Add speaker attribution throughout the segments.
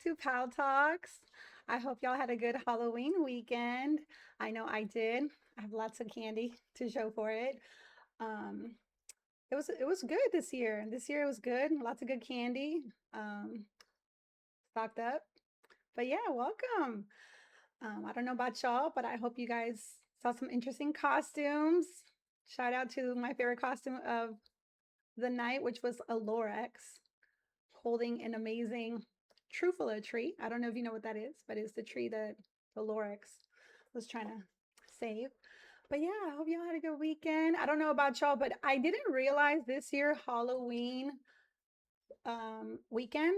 Speaker 1: back to Pao Talks. I hope y'all had a good Halloween weekend. I know I did. I have lots of candy to show for it. Um, it was good this year. This year it was good. Lots of good candy. Um, Stocked up. But yeah, welcome. I don't know about y'all, but I hope you guys saw some interesting costumes. Shout out to my favorite costume of the night, which was a Lorax holding an amazing Trufala tree. I don't know if you know what that is, but it's the tree that the Lorax was trying to save. But yeah, I hope y'all had a good weekend. I don't know about y'all, but I didn't realize this year Halloween weekend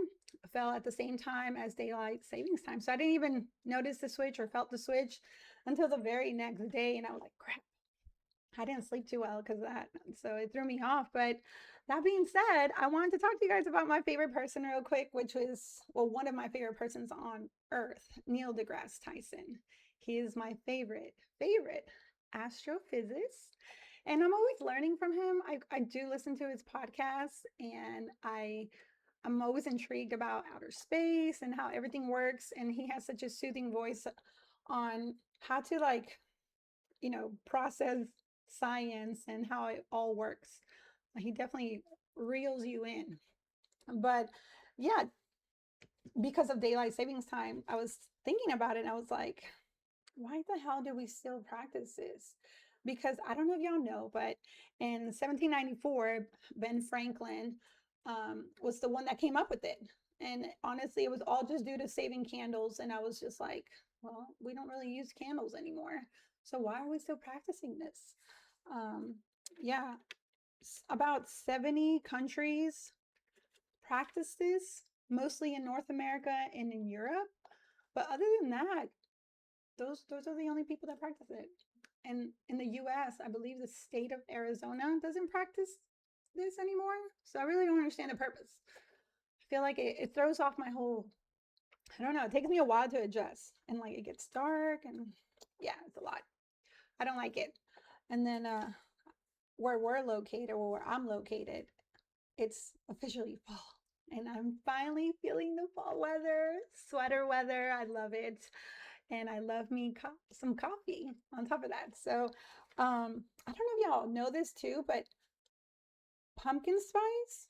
Speaker 1: fell at the same time as daylight savings time. So I didn't even notice the switch or felt the switch until the very next day. And I was like, crap, I didn't sleep too well because of that. So it threw me off. But that being said, I wanted to talk to you guys about my favorite person real quick, which was, well, one of my favorite persons on earth, Neil deGrasse Tyson. He is my favorite astrophysicist. And I'm always learning from him. I do listen to his podcasts and I'm always intrigued about outer space and how everything works. And he has such a soothing voice on how to process science and how it all works. He definitely reels you in. But yeah, because of daylight savings time, I was thinking about it and I was like, why the hell do we still practice this? Because I don't know if y'all know, but in 1794, Ben Franklin was the one that came up with it. And honestly, it was all just due to saving candles. And I was just like, well, we don't really use candles anymore. So why are we still practicing this? Um, yeah, about 70 countries practice this, mostly in North America and in Europe. But other than that, those are the only people that practice it. And in the US, I believe the state of Arizona doesn't practice this anymore. So I really don't understand the purpose. I feel like it throws off my whole, I don't know, it takes me a while to adjust. And like it gets dark and yeah, it's a lot. I don't like it. And then where we're located or where I'm located, it's officially fall. And I'm finally feeling the fall weather, sweater weather. I love it. And I love me some coffee on top of that. So I don't know if y'all know this too, but pumpkin spice.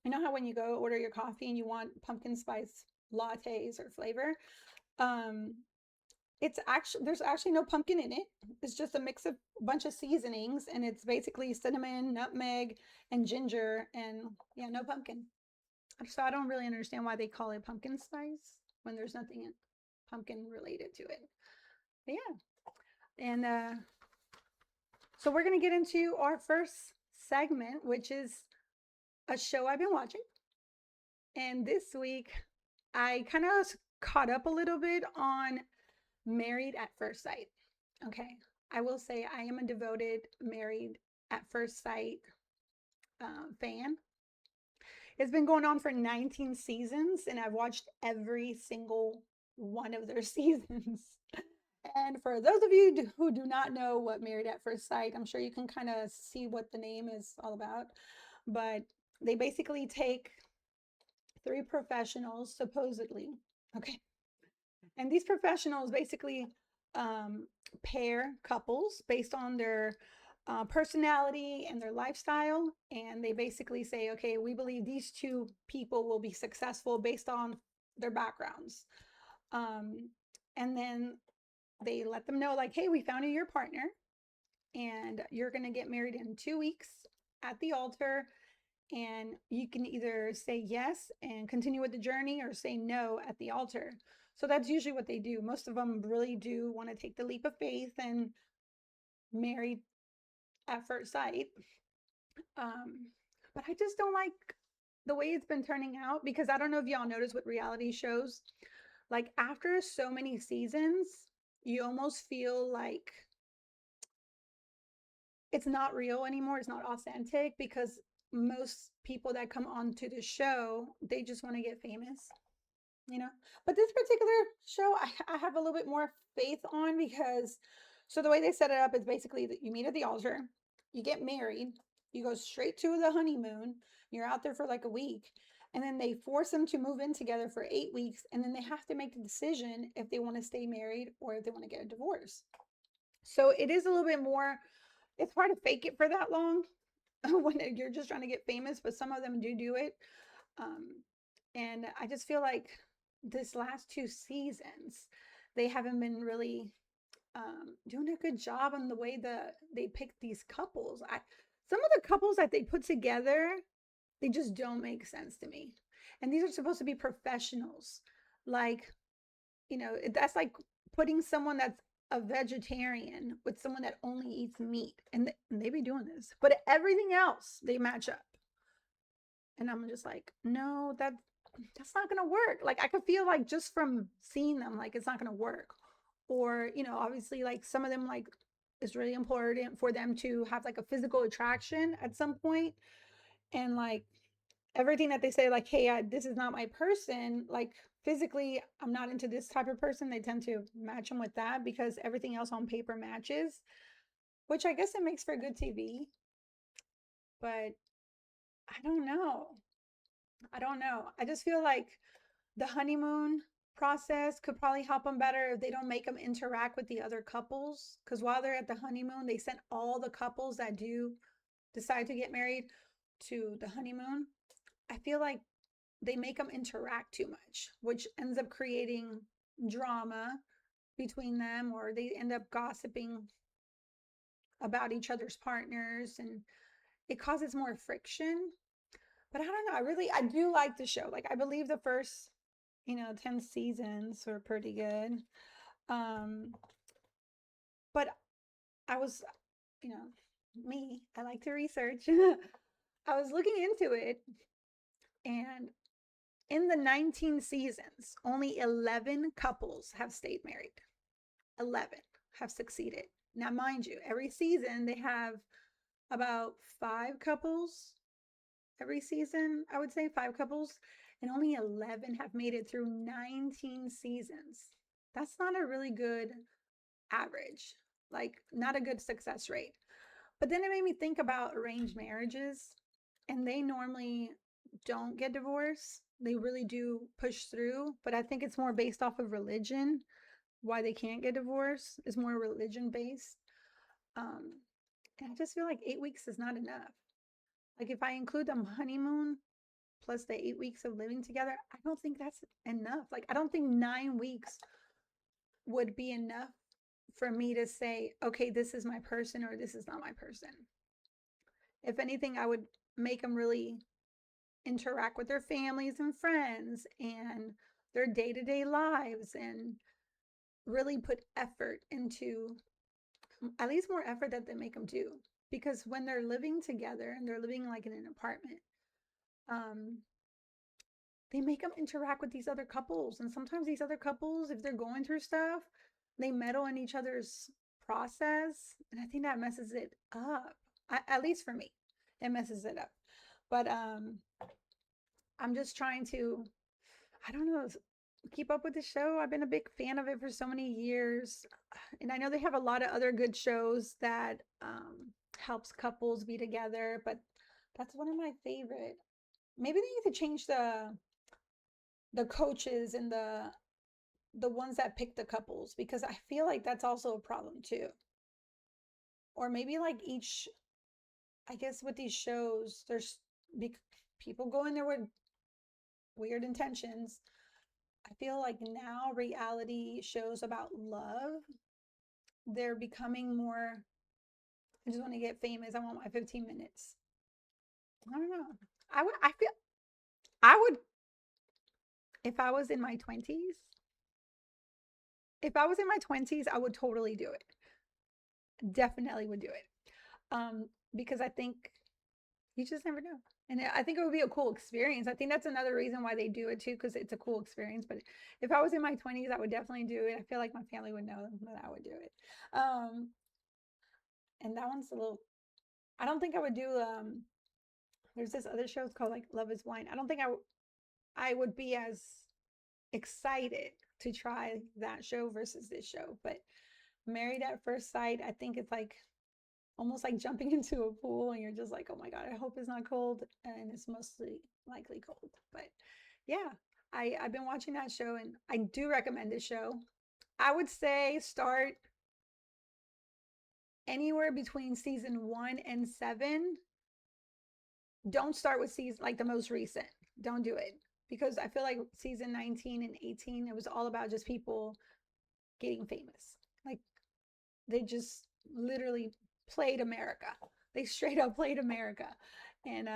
Speaker 1: You know how when you go order your coffee and you want pumpkin spice lattes or flavor, um, it's actually there's actually no pumpkin in it. It's just a mix of a bunch of seasonings, and it's basically cinnamon, nutmeg, and ginger, and yeah, no pumpkin. So I don't really understand why they call it pumpkin spice when there's nothing pumpkin related to it. But yeah, and so we're gonna get into our first segment, which is a show I've been watching. And this week, I kind of caught up a little bit on Married at First Sight. Okay, I will say I am a devoted Married at First Sight fan. It's been going on for 19 seasons, and I've watched every single one of their seasons. And for those of you who do not know what Married at First Sight, I'm sure you can kind of see what the name is all about. But they basically take three professionals, supposedly. Okay. And these professionals basically um, pair couples based on their personality and their lifestyle. And they basically say, okay, we believe these two people will be successful based on their backgrounds. Um, and then they let them know, like, hey, we found you your partner and you're going to get married in 2 weeks at the altar. And you can either say yes and continue with the journey or say no at the altar. So that's usually what they do. Most of them really do want to take the leap of faith and marry at first sight. Um, but I just don't like the way it's been turning out because I don't know if y'all notice with reality shows, like after so many seasons, you almost feel like it's not real anymore. It's not authentic because most people that come onto the show, they just want to get famous, you know. But this particular show, I have a little bit more faith on because, so the way they set it up is basically that you meet at the altar, you get married, you go straight to the honeymoon, you're out there for like a week, And then they force them to move in together for 8 weeks. And then they have to make the decision if they want to stay married or if they want to get a divorce. So it is a little bit more, it's hard to fake it for that long when you're just trying to get famous, but some of them do it. Um, and I just feel like this last 2 seasons, they haven't been really doing a good job on the way they pick these couples. Some of the couples that they put together, they just don't make sense to me. And these are supposed to be professionals. Like, that's like putting someone that's a vegetarian with someone that only eats meat. And they be doing this. But everything else, they match up. And I'm just like, no, that's not gonna work. Like I could feel like just from seeing them, like it's not gonna work. Or, obviously like some of them like it's really important for them to have like a physical attraction at some point. And like everything that they say, like, hey, this is not my person, like physically, I'm not into this type of person. They tend to match them with that because everything else on paper matches, which I guess it makes for good TV. But I don't know. I don't know. I just feel like the honeymoon process could probably help them better if they don't make them interact with the other couples. Because while they're at the honeymoon, they send all the couples that do decide to get married to the honeymoon. I feel like they make them interact too much, which ends up creating drama between them, or they end up gossiping about each other's partners, and it causes more friction. But I don't know. I do like the show. Like, I believe the first, 10 seasons were pretty good. Um, but I was, you know, I like to research. I was looking into it, and in the 19 seasons, only 11 couples have stayed married. 11 have succeeded. Now, mind you, every season they have about 5 couples. Every season, I would say 5 couples, and only 11 have made it through 19 seasons. That's not a really good average, like, not a good success rate. But then it made me think about arranged marriages, and they normally don't get divorced. They really do push through, but I think it's more based off of religion. Why they can't get divorced is more religion based. Um, and I just feel like 8 weeks is not enough. Like if I include the honeymoon plus the 8 weeks of living together, I don't think that's enough. Like I don't think 9 weeks would be enough for me to say, okay, this is my person or this is not my person. If anything, I would make them really interact with their families and friends and their day-to-day lives and really put effort into, at least more effort that they make them do. Because when they're living together and they're living like in an apartment, um, they make them interact with these other couples. And sometimes these other couples, if they're going through stuff, they meddle in each other's process. And I think that messes it up. At least for me, it messes it up. But I'm just trying to, I don't know, keep up with the show. I've been a big fan of it for so many years. And I know they have a lot of other good shows that helps couples be together, but that's one of my favorite. Maybe they need to change the coaches and the ones that pick the couples, because I feel like that's also a problem too. Or maybe like each, I guess with these shows, there's people go in there with weird intentions. I feel like now reality shows about love, they're becoming more, I just want to get famous. I want my 15 minutes. I don't know. I feel I would, if I was in my 20s, if I was in my 20s, I would totally do it. Definitely would do it. Because I think you just never know. And I think it would be a cool experience. I think that's another reason why they do it too, because it's a cool experience. But if I was in my 20s, I would definitely do it. I feel like my family would know that I would do it. And that one's a little, I don't think I would do, there's this other show, it's called like Love is Blind. I don't think I would be as excited to try that show versus this show. But Married at First Sight, I think it's like almost like jumping into a pool, and you're just like, oh my God, I hope it's not cold. And it's mostly likely cold. But yeah, I've been watching that show, and I do recommend this show. I would say start anywhere between season 1 and 7. Don't start with season like the most recent. Don't do it, because I feel like season 19 and 18, it was all about just people getting famous. Like they just literally played America. They straight up played America. And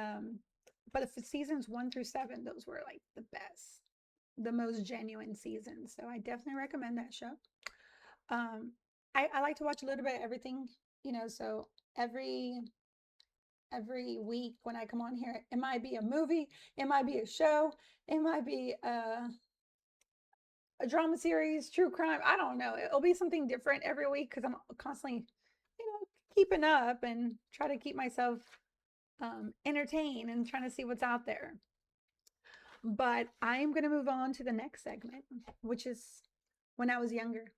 Speaker 1: but for seasons 1 through 7, those were like the best, the most genuine seasons. So I definitely recommend that show. Um I like to watch a little bit of everything, so every week when I come on here, it might be a movie, it might be a show, it might be a drama series, true crime. I don't know. It'll be something different every week because I'm constantly, keeping up and try to keep myself entertained and trying to see what's out there. But I'm going to move on to the next segment, which is when I was younger.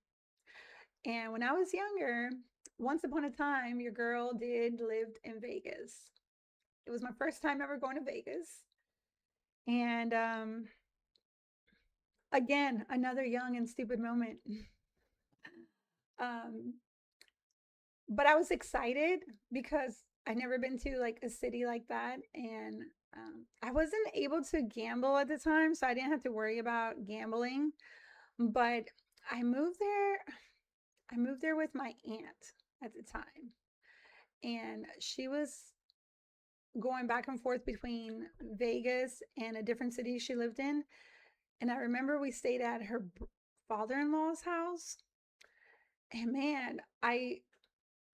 Speaker 1: And when I was younger, once upon a time, your girl did lived in Vegas. It was my first time ever going to Vegas. And again, another young and stupid moment. um, but I was excited because I never been to like a city like that, and I wasn't able to gamble at the time, so I didn't have to worry about gambling. But I moved there. I moved there with my aunt at the time, and she was going back and forth between Vegas and a different city she lived in. And I remember we stayed at her father-in-law's house. And man, I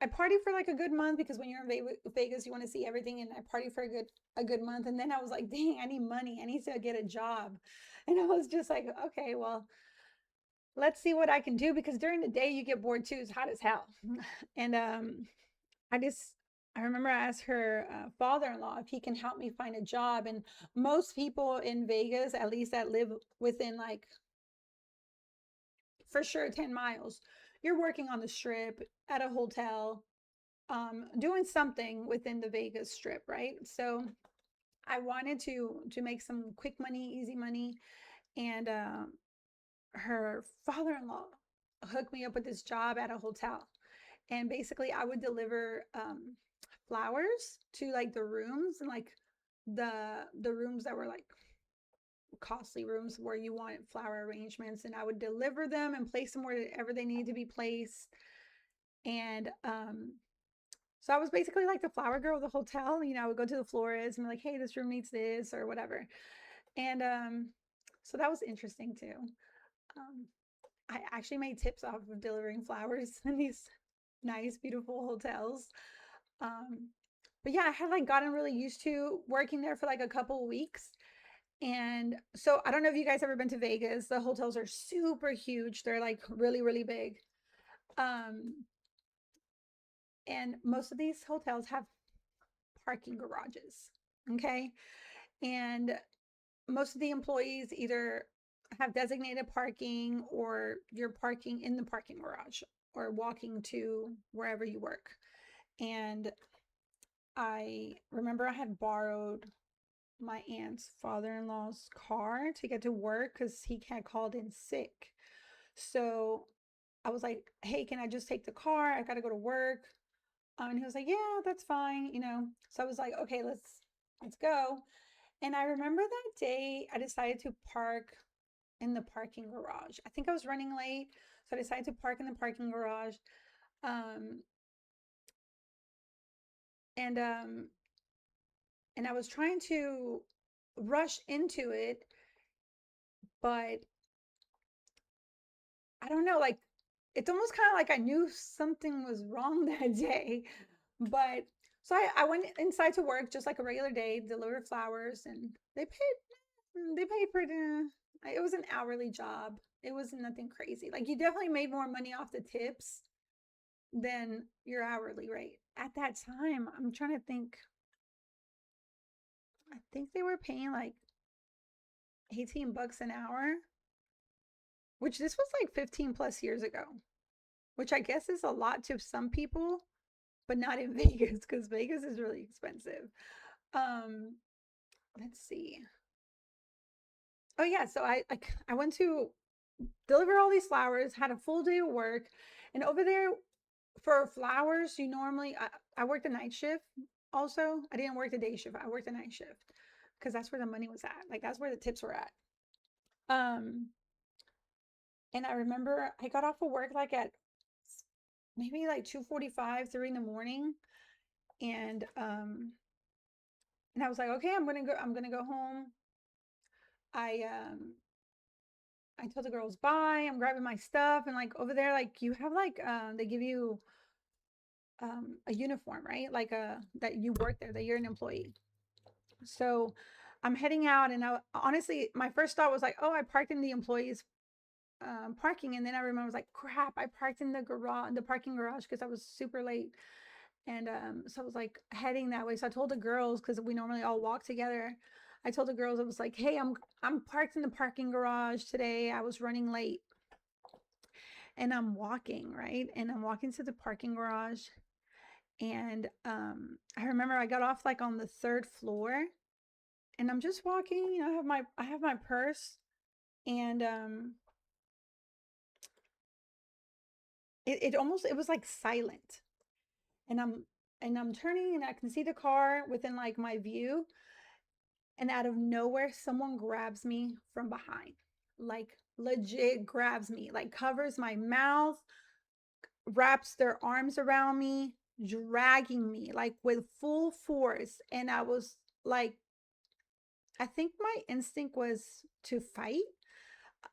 Speaker 1: partied for like a good month because when you're in Vegas, you want to see everything. And I partied for a good month. And then I was like, dang, I need money. I need to get a job. And I was just like, okay, well, let's see what I can do, because during the day you get bored too. It's hot as hell. And I just I remember I asked her father-in-law if he can help me find a job. And most people in Vegas, at least that live within like for sure 10 miles, you're working on the strip at a hotel, doing something within the Vegas strip, right? So I wanted to make some quick money, easy money. And her father-in-law hooked me up with this job at a hotel. And basically I would deliver flowers to like the rooms, and like the rooms that were like costly rooms where you wanted flower arrangements, and I would deliver them and place them wherever they need to be placed. And so I was basically like the flower girl of the hotel. I would go to the florist and be like, hey, this room needs this or whatever. And so that was interesting too. um, I actually made tips off of delivering flowers in these nice beautiful hotels. um, but yeah, I had like gotten really used to working there for like a couple of weeks. And so I don't know if you guys ever been to Vegas. The hotels are super huge. They're like really, really big. Um, and most of these hotels have parking garages. Okay. And most of the employees either have designated parking, or you're parking in the parking garage or walking to wherever you work. And I remember I had borrowed my aunt's father-in-law's car to get to work because he had called in sick. So I was like, hey, can I just take the car? I got to go to work. And he was like, yeah, that's fine. So I was like, okay, let's go. And I remember that day I decided to park in the parking garage. I think I was running late, so I decided to park in the parking garage. Um, and and I was trying to rush into it, but I don't know, like it's almost kind of like I knew something was wrong that day. But so I went inside to work just like a regular day, delivered flowers, and they paid pretty. It was an hourly job. It was nothing crazy. Like you definitely made more money off the tips than your hourly rate. At that time, I'm trying to think. I think they were paying like 18 bucks an hour, which this was like 15 plus years ago, which I guess is a lot to some people. but not in Vegas because Vegas is really expensive. Um, let's see. Oh yeah, so I went to deliver all these flowers, had a full day of work, and over there for flowers, you normally I worked the night shift also. I didn't work the day shift. I worked the night shift because that's where the money was at. Like that's where the tips were at. Um, and I remember I got off of work like at maybe like 2:45, 3 in the morning. And and I was like, okay, I'm gonna go home. I I told the girls bye. I'm grabbing my stuff. And like over there, like you have like they give you a uniform, right? Like that you work there, that you're an employee. So I'm heading out, and honestly, my first thought was like, oh, I parked in the employees parking, and then I remember I was like, crap, I parked in the garage, the parking garage, because I was super late. And so I was like heading that way. So I told the girls, because we normally all walk together. I told the girls, I was like, hey, I'm parked in the parking garage today. I was running late. And I'm walking, right? And I'm walking to the parking garage. And I remember I got off like on the third floor, and I'm just walking, you know, I have my purse. And it was like silent. And I'm turning, and I can see the car within like my view. And out of nowhere, someone grabs me from behind, like legit grabs me, like covers my mouth, wraps their arms around me, dragging me like with full force. And I was like, I think my instinct was to fight.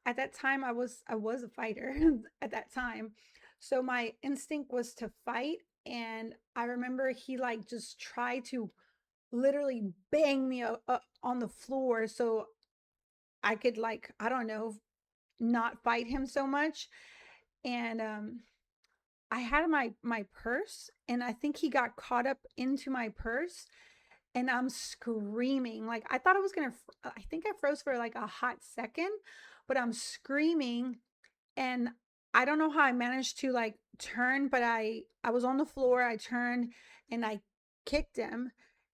Speaker 1: At that time, I was a fighter at that time. So my instinct was to fight. And I remember he like just tried to literally bang me on the floor so I could like, I don't know, not fight him so much. And I had my purse, and I think he got caught up into my purse, and I'm screaming. Like I thought I was going to I think I froze for like a hot second, but I'm screaming. And I don't know how I managed to like turn, but I was on the floor, I turned, and I kicked him,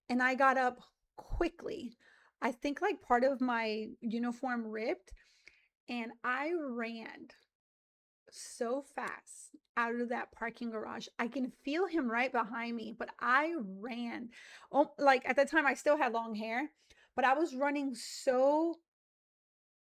Speaker 1: and I got up quickly. I think like part of my uniform ripped, and I ran so fast out of that parking garage. I can feel him right behind me, but I ran. Oh, like at the time I still had long hair, but I was running so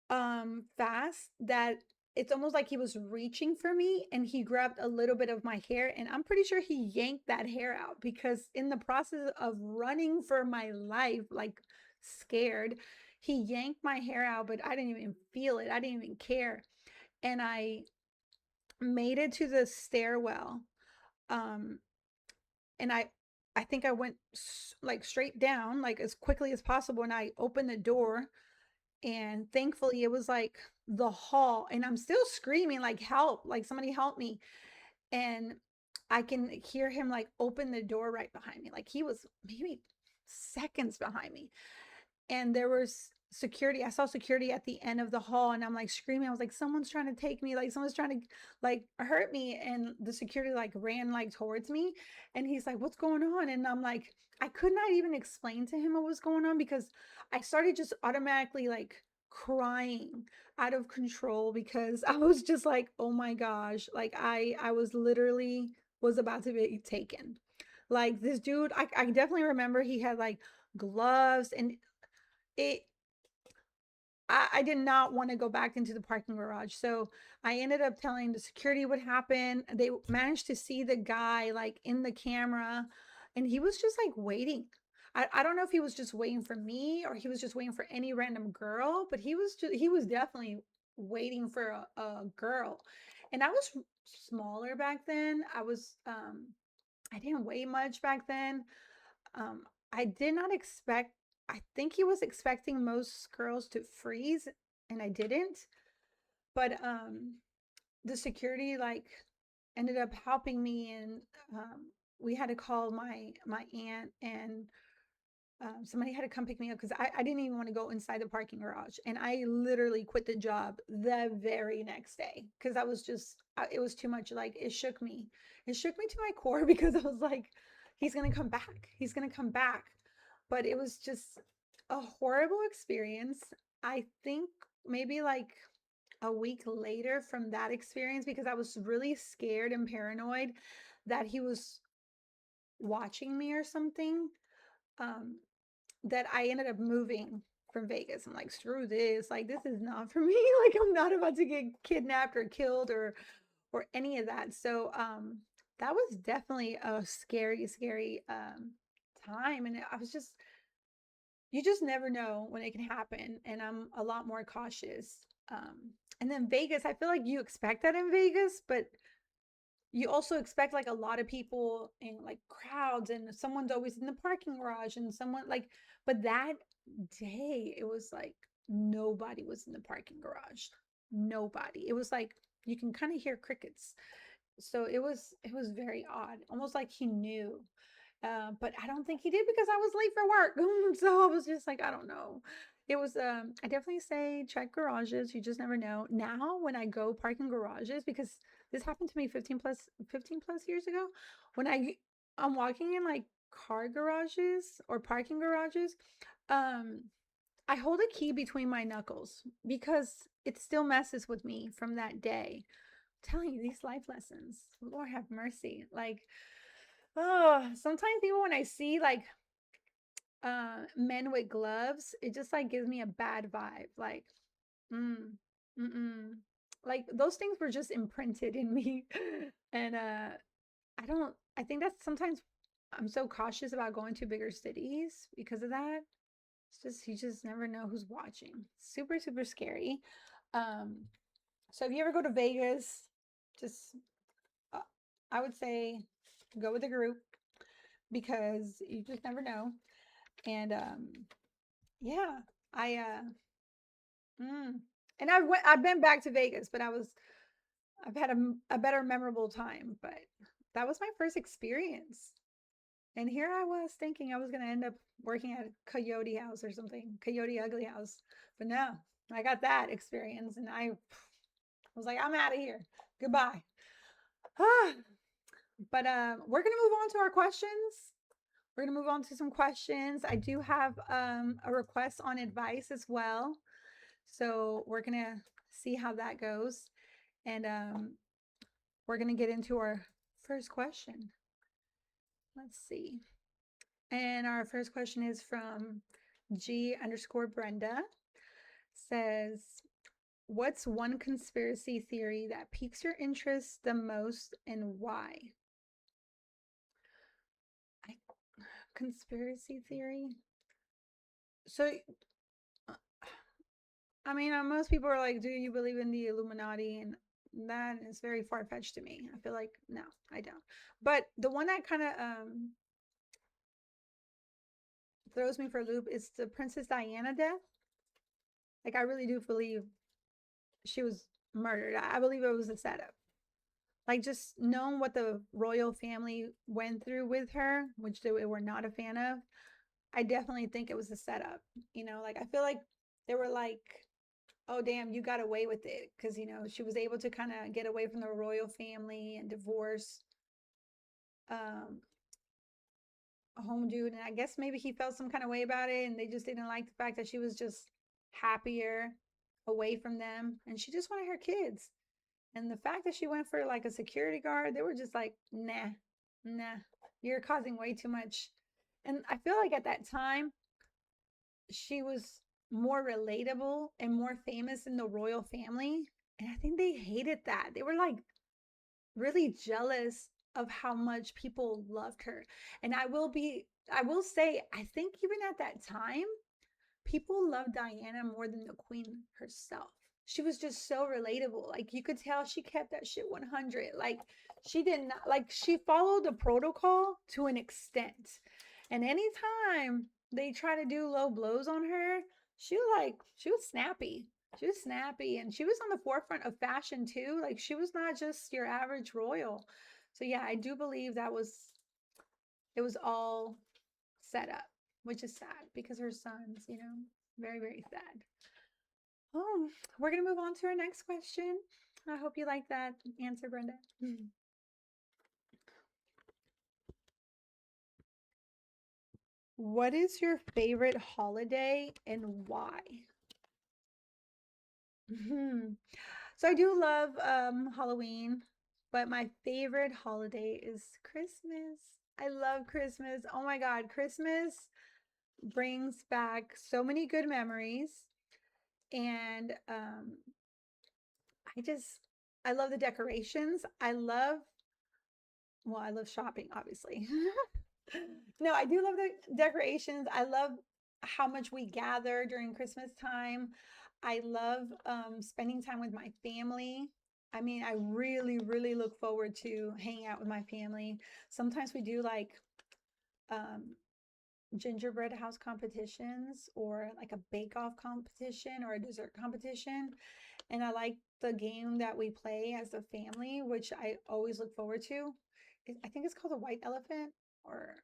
Speaker 1: fast that it's almost like he was reaching for me, and he grabbed a little bit of my hair, and I'm pretty sure he yanked that hair out, because in the process of running for my life, like scared, he yanked my hair out, but I didn't even feel it. I didn't even care. And I made it to the stairwell. Um, and I think I went like straight down, like as quickly as possible. And I opened the door, and thankfully it was like the hall. And I'm still screaming, like, help, like somebody help me. And I can hear him like open the door right behind me. Like he was maybe seconds behind me. And there was security. I saw security at the end of the hall, and I'm like screaming. I was like, someone's trying to take me, like someone's trying to like hurt me. And the security like ran like towards me, and he's like, what's going on? And I'm like, I could not even explain to him what was going on, because I started just automatically like crying out of control, because I was just like, oh my gosh, like I was literally was about to be taken. Like this dude, I definitely remember he had like gloves. And it I did not want to go back into the parking garage. So I ended up telling the security what happened. They managed to see the guy like in the camera, and he was just like waiting. I don't know if he was just waiting for me, or he was just waiting for any random girl, but he was definitely waiting for a girl. And I was smaller back then. I didn't weigh much back then. Um, I did not expect, I think he was expecting most girls to freeze, and I didn't. But the security like ended up helping me. And we had to call my aunt, and somebody had to come pick me up, because I didn't even want to go inside the parking garage. And I literally quit the job the very next day, because it was too much. Like it shook me. It shook me to my core because I was like, he's gonna come back. He's gonna come back. But it was just a horrible experience. I think maybe like a week later from that experience, because I was really scared and paranoid that he was watching me or something. Um, that I ended up moving from Vegas. I'm like, screw this. Like, this is not for me. Like, I'm not about to get kidnapped or killed or any of that. So that was definitely a scary, scary time. And I was just, you just never know when it can happen. And I'm a lot more cautious. And then Vegas, I feel like you expect that in Vegas, but you also expect like a lot of people and like crowds, and someone's always in the parking garage, and someone like, but that day it was like nobody was in the parking garage. Nobody. It was like you can kind of hear crickets. So it was very odd, almost like he knew. But I don't think he did because I was late for work. So I was just like, I don't know. It was I definitely say check garages. You just never know. Now when I go park in garages, because this happened to me 15 plus years ago, when I'm walking in like car garages or parking garages, um I hold a key between my knuckles because it still messes with me from that day. I'm telling you, these life lessons. Lord have mercy. Like, oh, sometimes even when I see like men with gloves, it just like gives me a bad vibe. Like, mm, mm-mm. Like those things were just imprinted in me. And I think that's sometimes I'm so cautious about going to bigger cities because of that. It's just you just never know who's watching. Super, super scary. Um, so if you ever go to Vegas, just uh, I would say go with a group because you just never know. And yeah, I mm. And I've been back to Vegas, but I've had a better memorable time, but that was my first experience. And here I was thinking I was going to end up working at Coyote House or something, Coyote Ugly House. But no, I got that experience and I was like, I'm out of here. Goodbye. But we're going to move on to our questions. We're going to move on to some questions. I do have a request on advice as well. So we're going to see how that goes. And we're going to get into our first question. Let's see. And our first question is from G_Brenda. Says, what's one conspiracy theory that piques your interest the most and why? Conspiracy theory? So, uh, I mean, most people are like, do you believe in the Illuminati? And that is very far fetched to me. I feel like, no, I don't. But the one that kind of throws me for a loop is the Princess Diana death. Like, I really do believe she was murdered. I believe it was a setup. Like, just knowing what the royal family went through with her, which they were not a fan of, I definitely think it was a setup. Like, I feel like they were like, oh, damn, you got away with it. Because, she was able to kind of get away from the royal family and divorce um, a home dude. And I guess maybe he felt some kind of way about it. And they just didn't like the fact that she was just happier away from them. And she just wanted her kids. And the fact that she went for like a security guard, they were just like, nah, nah, you're causing way too much. And I feel like at that time, she was more relatable and more famous in the royal family. And I think they hated that. They were like really jealous of how much people loved her. And I will say, I think even at that time, people loved Diana more than the queen herself. She was just so relatable. Like you could tell she kept that shit 100. Like she did not like she followed the protocol to an extent. And anytime they try to do low blows on her, she was snappy. She was snappy and she was on the forefront of fashion too. Like she was not just your average royal. So yeah, I do believe it was all set up, which is sad because her sons, very, very sad. Oh, we're going to move on to our next question. I hope you like that answer, Brenda. What is your favorite holiday and why? So I do love Halloween, but my favorite holiday is Christmas. I love Christmas. Oh my God, Christmas brings back so many good memories. And I just, I love the decorations. I love shopping, obviously. No, I do love the decorations. I love how much we gather during Christmas time. I love spending time with my family. I mean, I really, really look forward to hanging out with my family. Sometimes we do like um, gingerbread house competitions or like a bake off competition or a dessert competition. And I like the game that we play as a family, which I always look forward to. I think it's called a white elephant, or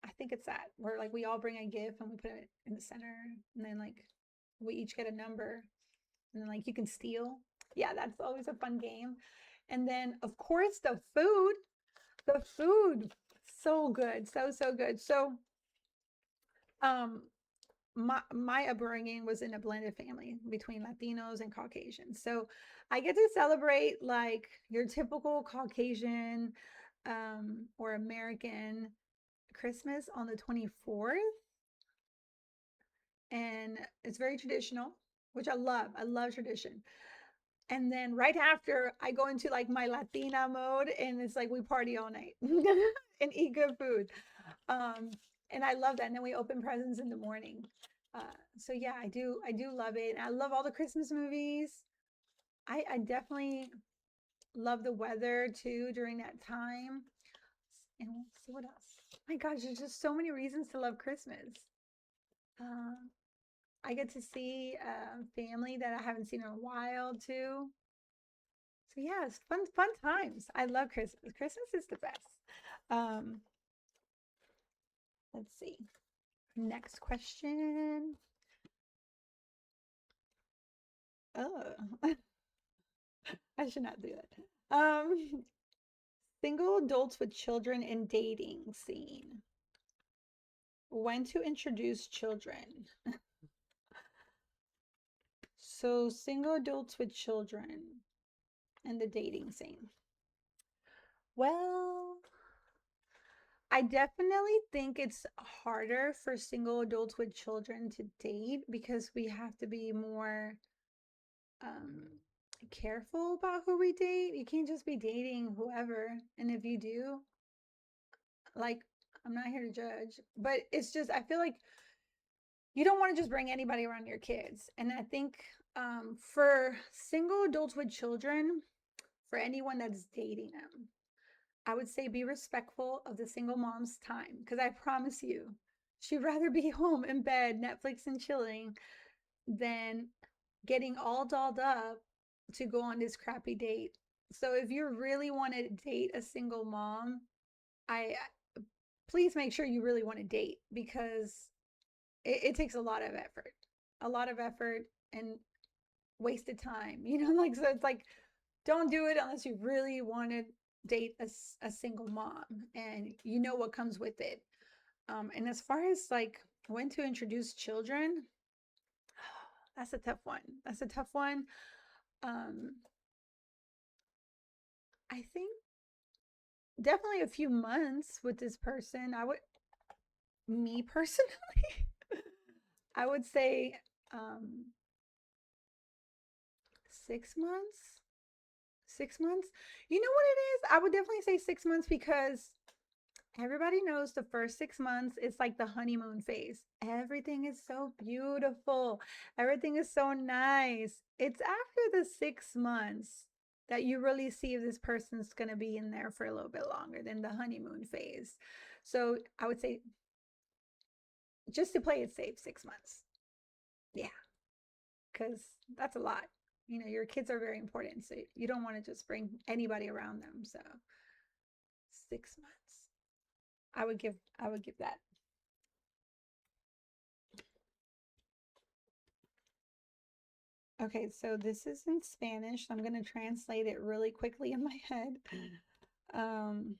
Speaker 1: I think it's that, where like we all bring a gift and we put it in the center, and then like we each get a number, and then like you can steal. Yeah, that's always a fun game. And then of course the food, so good, so good. So um my upbringing was in a blended family between Latinos and Caucasians. So I get to celebrate like your typical Caucasian or American Christmas on the 24th. And it's very traditional, which I love. I love tradition. And then right after, I go into like my Latina mode, and it's like we party all night and eat good food. Um, and I love that. And then we open presents in the morning. Uh, so yeah, I do love it. And I love all the Christmas movies. I definitely love the weather too during that time. And let's see what else. My gosh, there's just so many reasons to love Christmas. Uh, I get to see family that I haven't seen in a while too. So yeah, it's fun times. I love Christmas. Christmas is the best. Um, let's see. Next question. Oh, I should not do that. Single adults with children in dating scene. When to introduce children. So single adults with children and the dating scene. Well, I definitely think it's harder for single adults with children to date because we have to be more um, careful about who we date. You can't just be dating whoever. And if you do, like, I'm not here to judge, but it's just, I feel like you don't want to just bring anybody around your kids. And I think for single adults with children, for anyone that's dating them, I would say be respectful of the single mom's time because I promise you, she'd rather be home in bed, Netflix and chilling, than getting all dolled up to go on this crappy date. So if you really want to date a single mom, I please make sure you really want to date because it takes a lot of effort and wasted time. Like so it's like don't do it unless you really want to date a single mom and you know what comes with it. And as far as like when to introduce children, that's a tough one. That's a tough one. Um, I think definitely a few months with this person. Me personally, I would say 6 months. 6 months. You know what it is? I would definitely say 6 months because everybody knows the first 6 months is like the honeymoon phase. Everything is so beautiful. Everything is so nice. It's after the 6 months that you really see if this person's going to be in there for a little bit longer than the honeymoon phase. So I would say just to play it safe, 6 months. Yeah, because that's a lot. Your kids are very important. So you don't want to just bring anybody around them. So 6 months. I would give that. Okay, so this is in Spanish. I'm going to translate it really quickly in my head. Um,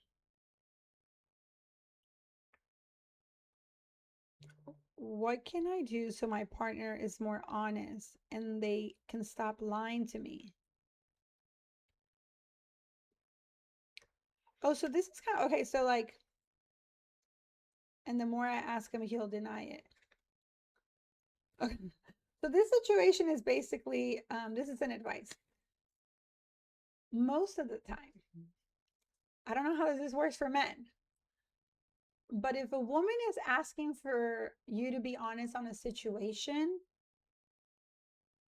Speaker 1: what can I do so my partner is more honest and they can stop lying to me? Oh, so this is kind of okay. So, like, and the more I ask him, he'll deny it. Okay. So, this situation is basically this is an advice. Most of the time, I don't know how this works for men, but if a woman is asking for you to be honest on a situation,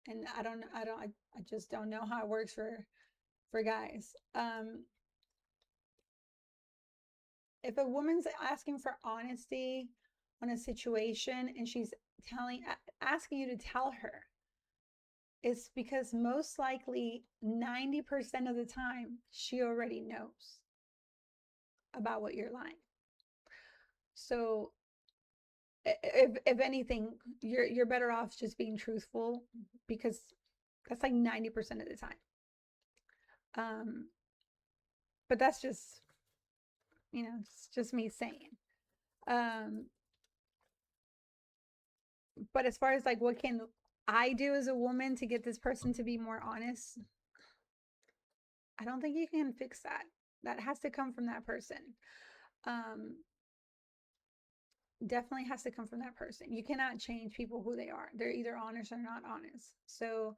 Speaker 1: and I just don't know how it works for guys. If a woman's asking for honesty on a situation and she's asking you to tell her, it's because most likely 90% of the time she already knows about what you're lying. So if anything, you're better off just being truthful because that's like 90% of the time. Um, but that's just, it's just me saying. Um, but as far as like what can I do as a woman to get this person to be more honest, I don't think you can fix that. That has to come from that person. Um, definitely has to come from that person. You cannot change people who they are. They're either honest or not honest. So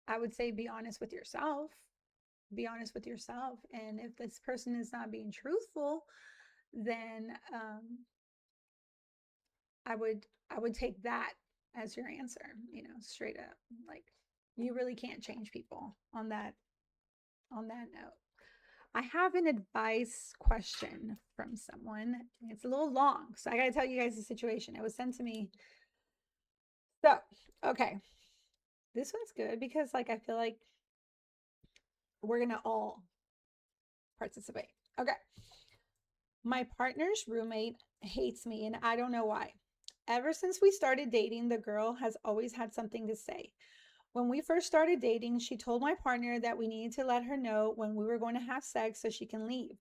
Speaker 1: I would say be honest with yourself. Be honest with yourself. And if this person is not being truthful, then I would take that as your answer, straight up. Like you really can't change people on that note. I have an advice question from someone. It's a little long, so I got to tell you guys the situation. It was sent to me. So, okay. This one's good because like I feel like we're going to all participate. Okay. My partner's roommate hates me and I don't know why. Ever since we started dating, the girl has always had something to say. When we first started dating, she told my partner that we needed to let her know when we were going to have sex so she can leave.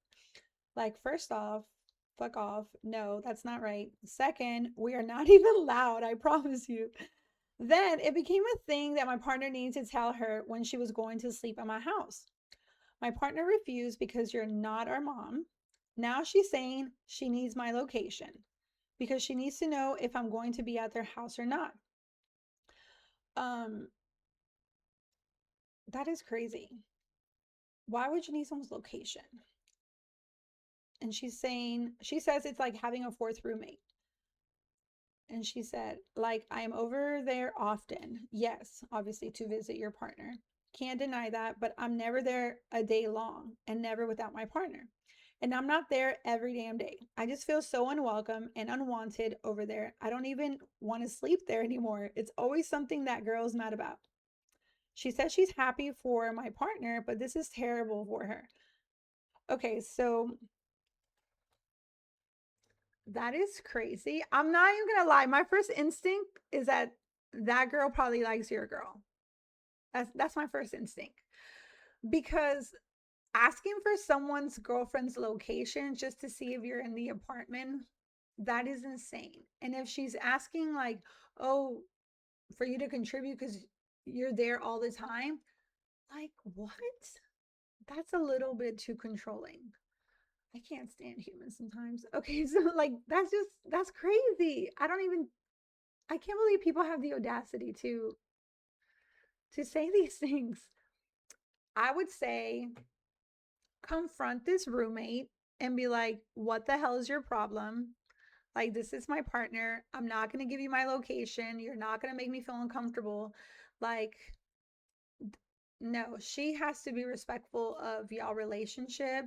Speaker 1: Like, first off, fuck off. No, that's not right. Second, we are not even loud, I promise you. Then it became a thing that my partner needed to tell her when she was going to sleep at my house. My partner refused because you're not our mom. Now she's saying she needs my location because she needs to know if I'm going to be at their house or not. Um, that is crazy. Why would you need someone's location? And she says it's like having a fourth roommate. And she said, like, I am over there often. Yes, obviously to visit your partner. Can't deny that, but I'm never there a day long and never without my partner. And I'm not there every damn day. I just feel so unwelcome and unwanted over there. I don't even want to sleep there anymore. It's always something that girl's mad about. She says she's happy for my partner, but this is terrible for her. Okay, so that is crazy. I'm not even gonna lie. My first instinct is that that girl probably likes your girl. That's my first instinct because asking for someone's girlfriend's location just to see if you're in the apartment, that is insane. And if she's asking like, oh, for you to contribute because you're there all the time, like what? That's a little bit too controlling. I can't stand humans sometimes. Okay, so like that's crazy. I can't believe people have the audacity to say these things. I would say confront this roommate and be like, "What the hell is your problem? Like this is my partner. I'm not going to give you my location. You're not going to make me feel uncomfortable." Like no, she has to be respectful of y'all relationship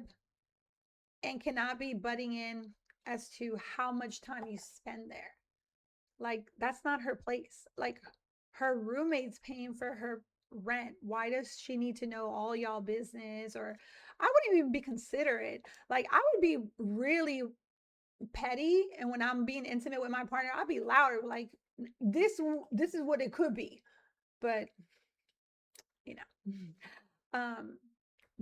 Speaker 1: and cannot be butting in as to how much time you spend there. Like that's not her place. Like her roommate's paying for her rent. Why does she need to know all y'all business? Or I wouldn't even be considerate. Like I would be really petty, and when I'm being intimate with my partner, I'd be louder. Like this is what it could be. But um,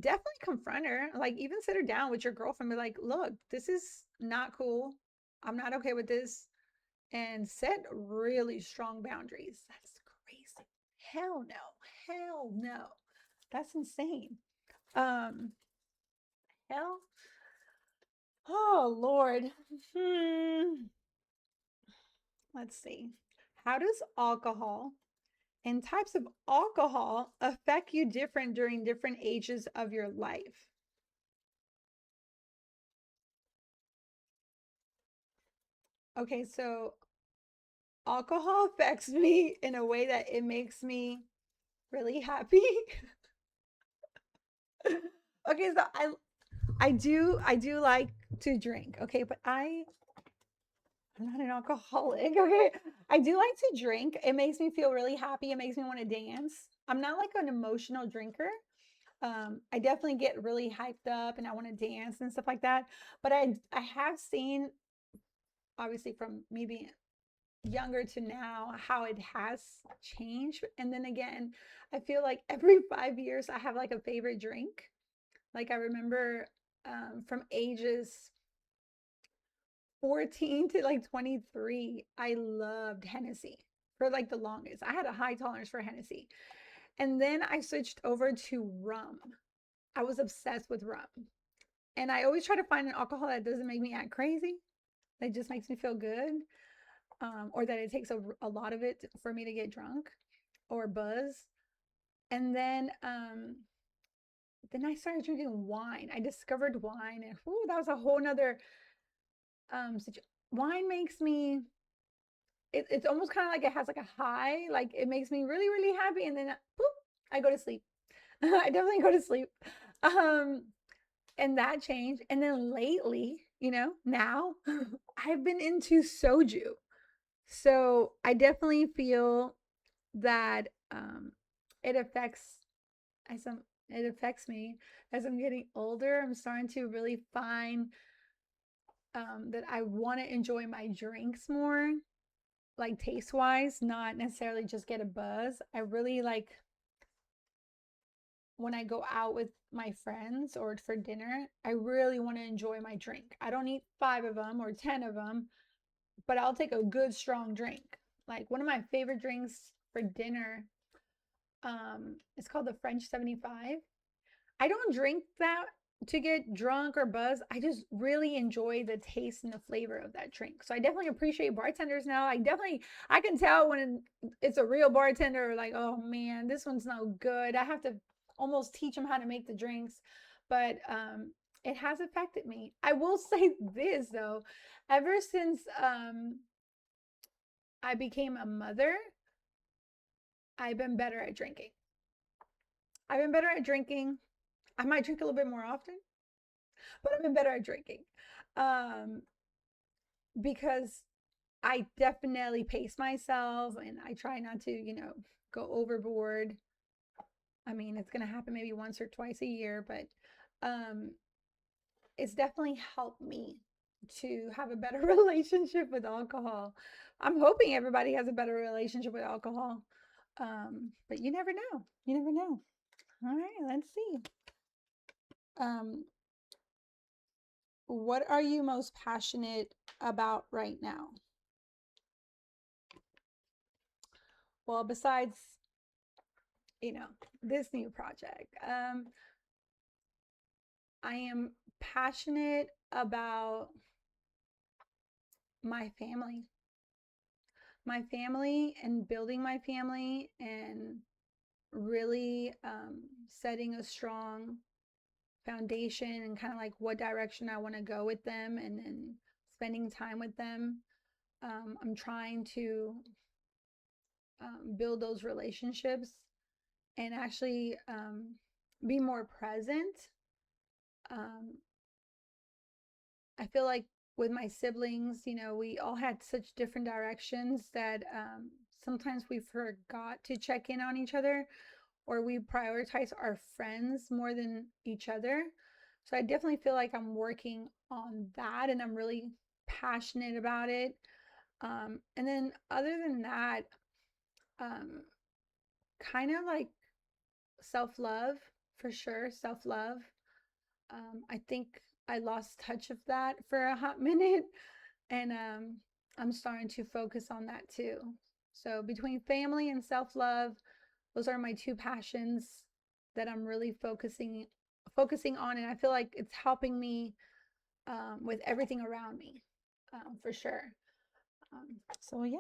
Speaker 1: definitely confront her. Like, even sit her down with your girlfriend, be like, look, this is not cool. I'm not okay with this. And set really strong boundaries. That's crazy. Hell no. Hell no. That's insane. Um, hell. Oh Lord. Hmm. Let's see. How does alcohol and types of alcohol affect you different during different ages of your life? Okay, so alcohol affects me in a way that it makes me really happy. Okay, so I do like to drink, okay, but I'm not an alcoholic, okay? I do like to drink. It makes me feel really happy. It makes me want to dance. I'm not like an emotional drinker. I definitely get really hyped up and I want to dance and stuff like that. But I have seen, obviously, from me being younger to now, how it has changed. And then again, I feel like every 5 years I have like a favorite drink. Like I remember from ages 14 to like 23, I loved Hennessy for like the longest. I had a high tolerance for Hennessy. And then I switched over to rum. I was obsessed with rum. And I always try to find an alcohol that doesn't make me act crazy, that just makes me feel good, or that it takes a lot of it for me to get drunk or buzz. And then I started drinking wine. I discovered wine, and whew, that was a whole nother wine makes me it's almost kind of like it has like a high, like it makes me really, really happy, and then boop, I go to sleep. I definitely go to sleep. Um, and that changed. And then lately, now I've been into soju. So I definitely feel that it affects as it affects me as I'm getting older. I'm starting to really find that I want to enjoy my drinks more, like taste wise, not necessarily just get a buzz. I really like when I go out with my friends or for dinner, I really want to enjoy my drink. I don't need five of them or 10 of them, but I'll take a good strong drink. Like one of my favorite drinks for dinner, it's called the French 75. I don't drink that to get drunk or buzz. I just really enjoy the taste and the flavor of that drink. So I definitely appreciate bartenders now. I can tell when it's a real bartender, like, oh man, this one's no good. I have to almost teach them how to make the drinks. But it has affected me. I will say this though, ever since I became a mother, I've been better at drinking. I've been better at drinking. I might drink a little bit more often, but I've been better at drinking. Um, because I definitely pace myself and I try not to, go overboard. I mean, it's going to happen maybe once or twice a year, but um, it's definitely helped me to have a better relationship with alcohol. I'm hoping everybody has a better relationship with alcohol. But you never know. You never know. All right, let's see. Um, what are you most passionate about right now? Well, besides, you know, this new project, I am passionate about my family, and building my family and really setting a strong foundation and kind of like what direction I want to go with them and then spending time with them. I'm trying to build those relationships and actually be more present. Um, I feel like with my siblings, we all had such different directions that sometimes we forgot to check in on each other or we prioritize our friends more than each other. So I definitely feel like I'm working on that and I'm really passionate about it. And then other than that, um, kind of like self-love, for sure. Self-love. I think I lost touch of that for a hot minute, and I'm starting to focus on that too. So between family and self-love, those are my two passions that I'm really focusing on, and I feel like it's helping me with everything around me, for sure. So yeah.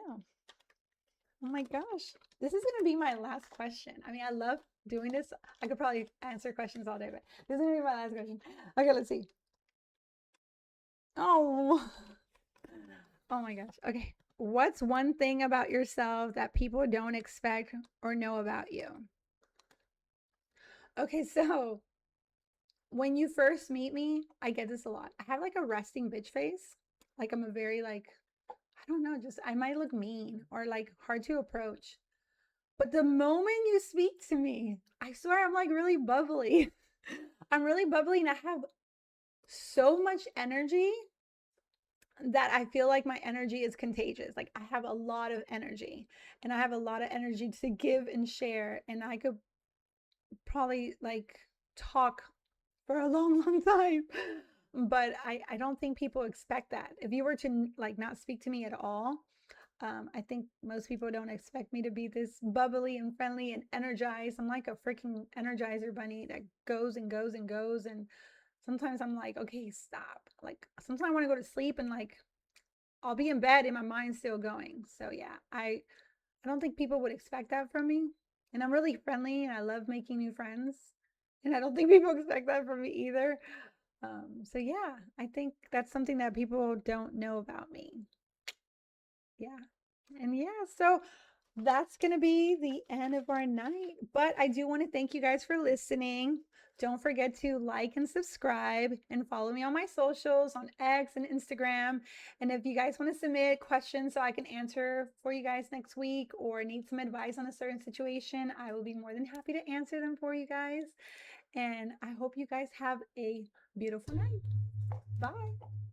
Speaker 1: Oh my gosh, this is gonna be my last question. I mean, I love doing this. I could probably answer questions all day, but this is gonna be my last question. Okay, let's see. Oh, oh my gosh. Okay. What's one thing about yourself that people don't expect or know about you? Okay, so when you first meet me, I get this a lot. I have like a resting bitch face. Like I'm a very like, I don't know, just I might look mean or like hard to approach. But the moment you speak to me, I swear I'm like really bubbly. I'm really bubbly and I have so much energy that I feel like my energy is contagious. Like I have a lot of energy and I have a lot of energy to give and share. And I could probably like talk for a long, long time. But I don't think people expect that. If you were to like not speak to me at all, I think most people don't expect me to be this bubbly and friendly and energized. I'm like a freaking energizer bunny that goes and goes and goes. And sometimes I'm like, okay, stop. Like sometimes I want to go to sleep and like I'll be in bed and my mind's still going. So yeah, I don't think people would expect that from me. And I'm really friendly and I love making new friends. And I don't think people expect that from me either. So yeah, I think that's something that people don't know about me. Yeah. And yeah, so that's going to be the end of our night. But I do want to thank you guys for listening. Don't forget to like and subscribe and follow me on my socials on X and Instagram. And if you guys want to submit questions so I can answer for you guys next week or need some advice on a certain situation, I will be more than happy to answer them for you guys. And I hope you guys have a beautiful night. Bye.